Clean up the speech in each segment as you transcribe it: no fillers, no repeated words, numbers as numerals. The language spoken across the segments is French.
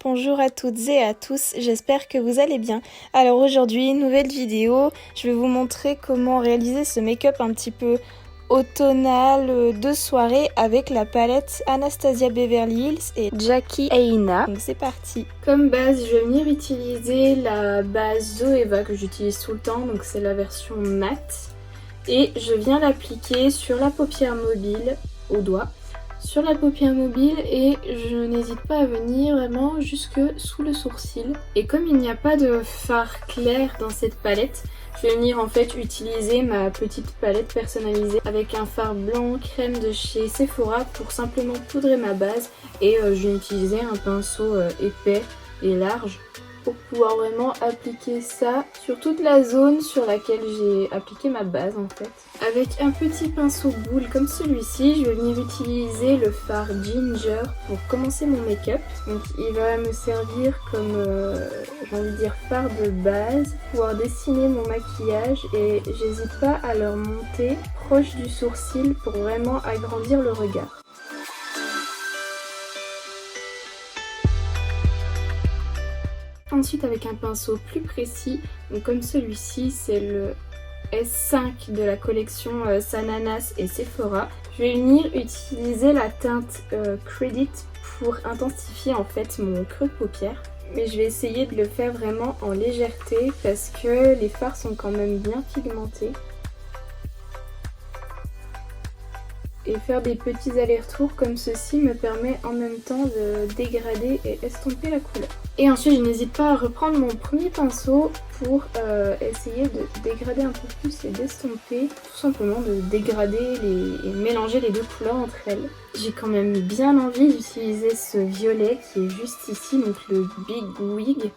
bonjour à toutes et à tous, j'espère que vous allez bien. Alors aujourd'hui, nouvelle vidéo, je vais vous montrer comment réaliser ce make-up un petit peu automnal de soirée avec la palette Anastasia Beverly Hills et Jackie Aina. Donc c'est parti. Comme base, je vais venir utiliser la base Zoeva que j'utilise tout le temps, donc c'est la version mat. Et je viens l'appliquer sur la paupière mobile, au doigt. Sur la paupière mobile et je n'hésite pas à venir vraiment jusque sous le sourcil. Et comme il n'y a pas de fard clair dans cette palette, je vais venir en fait utiliser ma petite palette personnalisée avec un fard blanc crème de chez Sephora pour simplement poudrer ma base. Et je vais utiliser un pinceau épais et large pour pouvoir vraiment appliquer ça sur toute la zone sur laquelle j'ai appliqué ma base en fait. Avec un petit pinceau boule comme celui-ci, je vais venir utiliser le fard Ginger pour commencer mon make-up. Donc il va me servir comme, j'ai envie de dire, fard de base pour pouvoir dessiner mon maquillage et j'hésite pas à le remonter proche du sourcil pour vraiment agrandir le regard. Ensuite avec un pinceau plus précis, donc comme celui-ci, c'est le S5 de la collection Sananas et Sephora. Je vais venir utiliser la teinte Credit pour intensifier en fait mon creux de paupière. Mais je vais essayer de le faire vraiment en légèreté parce que les fards sont quand même bien pigmentés. Et faire des petits allers-retours comme ceci me permet en même temps de dégrader et estomper la couleur. Et ensuite je n'hésite pas à reprendre mon premier pinceau pour essayer de dégrader un peu plus et d'estomper. Tout simplement de dégrader et mélanger les deux couleurs entre elles. J'ai quand même bien envie d'utiliser ce violet qui est juste ici, donc le Big Wig.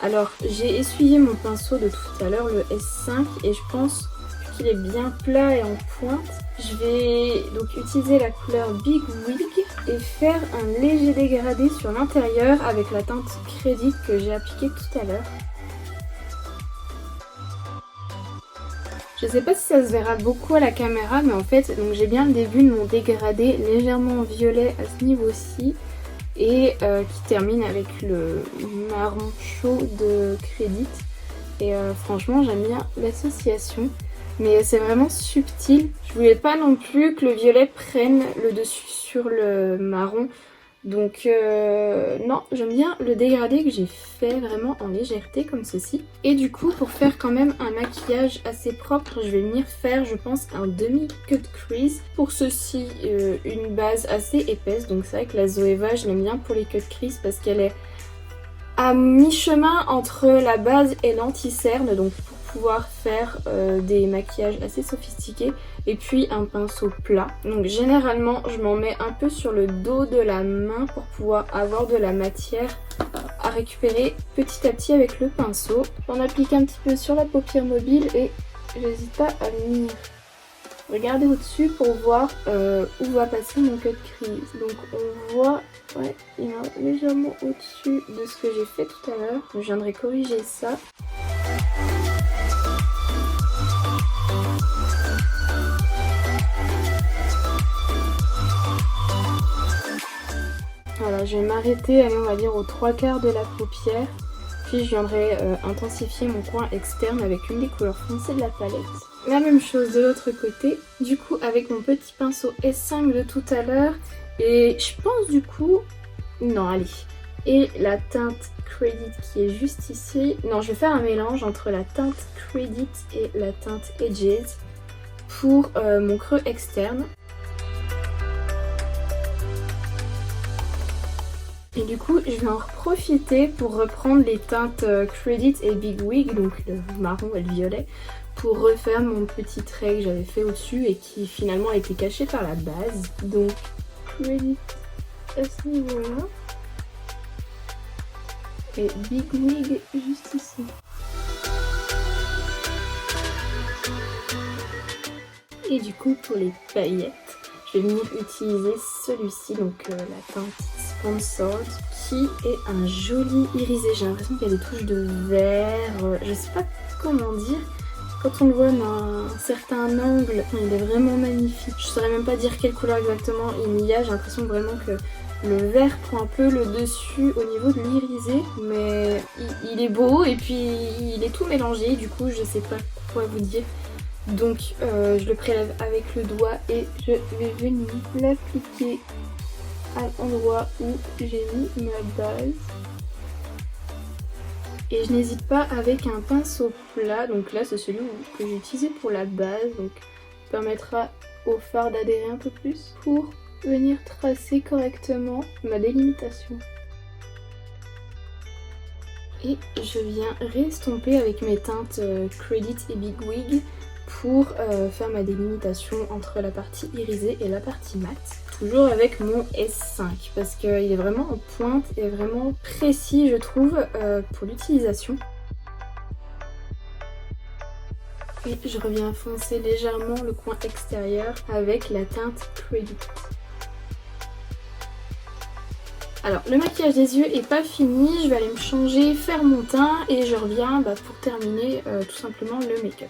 Alors j'ai essuyé mon pinceau de tout à l'heure, le S5, et je pense qu'il est bien plat et en pointe. Je vais donc utiliser la couleur Big Wig et faire un léger dégradé sur l'intérieur avec la teinte Credit que j'ai appliquée tout à l'heure. Je sais pas si ça se verra beaucoup à la caméra, mais en fait donc j'ai bien le début de mon dégradé légèrement violet à ce niveau-ci et qui termine avec le marron chaud de Credit. Et franchement j'aime bien l'association. Mais c'est vraiment subtil. Je voulais pas non plus que le violet prenne le dessus sur le marron. Donc non, j'aime bien le dégradé que j'ai fait vraiment en légèreté comme ceci. Et du coup, pour faire quand même un maquillage assez propre, je vais venir faire, je pense, un demi-cut crease. Pour ceci, une base assez épaisse. Donc c'est vrai que la Zoeva, je l'aime bien pour les cut crease parce qu'elle est à mi-chemin entre la base et l'anti-cerne. Donc pouvoir faire des maquillages assez sophistiqués et puis un pinceau plat. Donc généralement je m'en mets un peu sur le dos de la main pour pouvoir avoir de la matière à récupérer petit à petit avec le pinceau. J'en applique un petit peu sur la paupière mobile et j'hésite pas à venir regarder au-dessus pour voir où va passer mon cut crease. Donc on voit, ouais, il est légèrement au-dessus de ce que j'ai fait tout à l'heure. Je viendrai corriger ça. Voilà, je vais m'arrêter, allez, on va dire aux 3/4 de la paupière. Puis je viendrai intensifier mon coin externe avec une des couleurs foncées de la palette. La même chose de l'autre côté. Du coup, avec mon petit pinceau S5 de tout à l'heure. Et je pense du coup... Non, allez. Et la teinte Credit qui est juste ici. Non, je vais faire un mélange entre la teinte Credit et la teinte Edges pour mon creux externe. Et du coup, je vais en profiter pour reprendre les teintes Credit et Big Wig, donc le marron et le violet, pour refaire mon petit trait que j'avais fait au-dessus et qui finalement a été caché par la base. Donc Credit à ce niveau-là et Big Wig juste ici. Et du coup, pour les paillettes, je vais venir utiliser celui-ci, donc la teinte Sponsored, qui est un joli irisé. J'ai l'impression qu'il y a des touches de vert, je sais pas comment dire. Quand on le voit d'un certain angle, il est vraiment magnifique. Je saurais même pas dire quelle couleur exactement il y a, j'ai l'impression vraiment que le vert prend un peu le dessus au niveau de l'irisé, mais il est beau et puis il est tout mélangé, du coup je sais pas quoi vous dire. Donc je le prélève avec le doigt et je vais venir l'appliquer à l'endroit où j'ai mis ma base. Et je n'hésite pas avec un pinceau plat, donc là c'est celui que j'ai utilisé pour la base, donc ça permettra au fard d'adhérer un peu plus pour venir tracer correctement ma délimitation. Et je viens restomper avec mes teintes Credit et Big Wig pour faire ma délimitation entre la partie irisée et la partie mat. Toujours avec mon S5 parce qu'il est vraiment en pointe et vraiment précis je trouve pour l'utilisation. Et je reviens foncer légèrement le coin extérieur avec la teinte Credit. Alors le maquillage des yeux est pas fini, je vais aller me changer, faire mon teint et je reviens pour terminer tout simplement le make-up.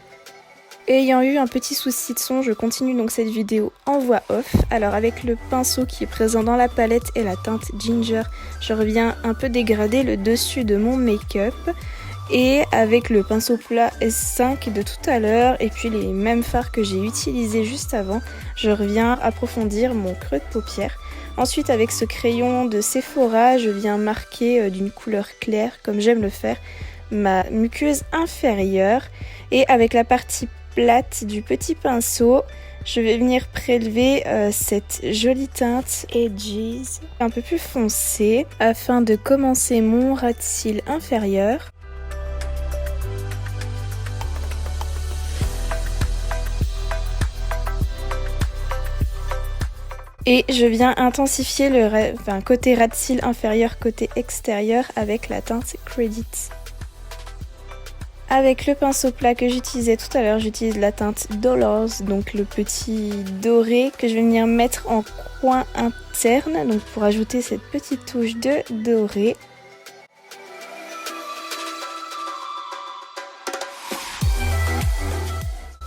Ayant eu un petit souci de son, je continue donc cette vidéo en voix off. Alors avec le pinceau qui est présent dans la palette et la teinte Ginger, je reviens un peu dégrader le dessus de mon make-up. Et avec le pinceau plat S5 de tout à l'heure et puis les mêmes fards que j'ai utilisés juste avant, je reviens approfondir mon creux de paupière. Ensuite avec ce crayon de Sephora, je viens marquer d'une couleur claire, comme j'aime le faire, ma muqueuse inférieure. Et avec la partie plate du petit pinceau, je vais venir prélever cette jolie teinte Edges un peu plus foncée afin de commencer mon ras de cils inférieur. Et je viens intensifier le côté ras de cils inférieur, côté extérieur avec la teinte Credit. Avec le pinceau plat que j'utilisais tout à l'heure, j'utilise la teinte Dollars, donc le petit doré que je vais venir mettre en coin interne, donc pour ajouter cette petite touche de doré.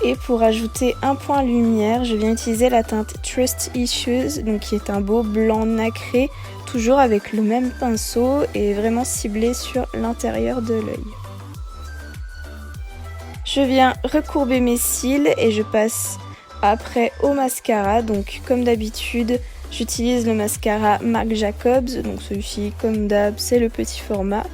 Et pour ajouter un point lumière, je viens utiliser la teinte Trust Issues, donc qui est un beau blanc nacré, toujours avec le même pinceau et vraiment ciblé sur l'intérieur de l'œil. Je viens recourber mes cils et je passe après au mascara, donc comme d'habitude, j'utilise le mascara Marc Jacobs, donc celui-ci comme d'hab c'est le petit format.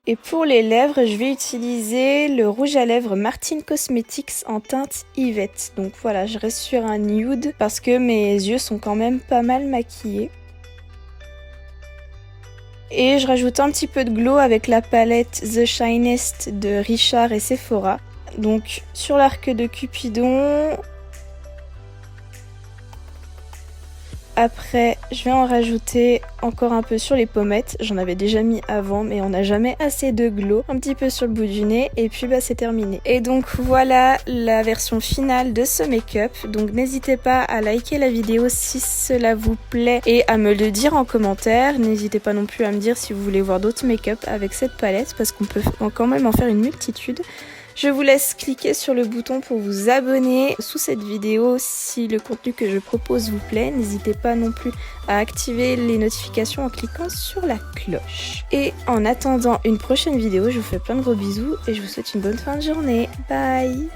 Et pour les lèvres, je vais utiliser le rouge à lèvres Martin Cosmetics en teinte Yvette. Donc voilà, je reste sur un nude parce que mes yeux sont quand même pas mal maquillés. Et je rajoute un petit peu de glow avec la palette The Shinest de Richard et Sephora. Donc sur l'arc de Cupidon. Après, je vais en rajouter encore un peu sur les pommettes. J'en avais déjà mis avant, mais on n'a jamais assez de glow. Un petit peu sur le bout du nez, et puis c'est terminé. Et donc voilà la version finale de ce make-up. Donc n'hésitez pas à liker la vidéo si cela vous plaît et à me le dire en commentaire. N'hésitez pas non plus à me dire si vous voulez voir d'autres make-up avec cette palette, parce qu'on peut quand même en faire une multitude. Je vous laisse cliquer sur le bouton pour vous abonner sous cette vidéo si le contenu que je propose vous plaît. N'hésitez pas non plus à activer les notifications en cliquant sur la cloche. Et en attendant une prochaine vidéo, je vous fais plein de gros bisous et je vous souhaite une bonne fin de journée. Bye!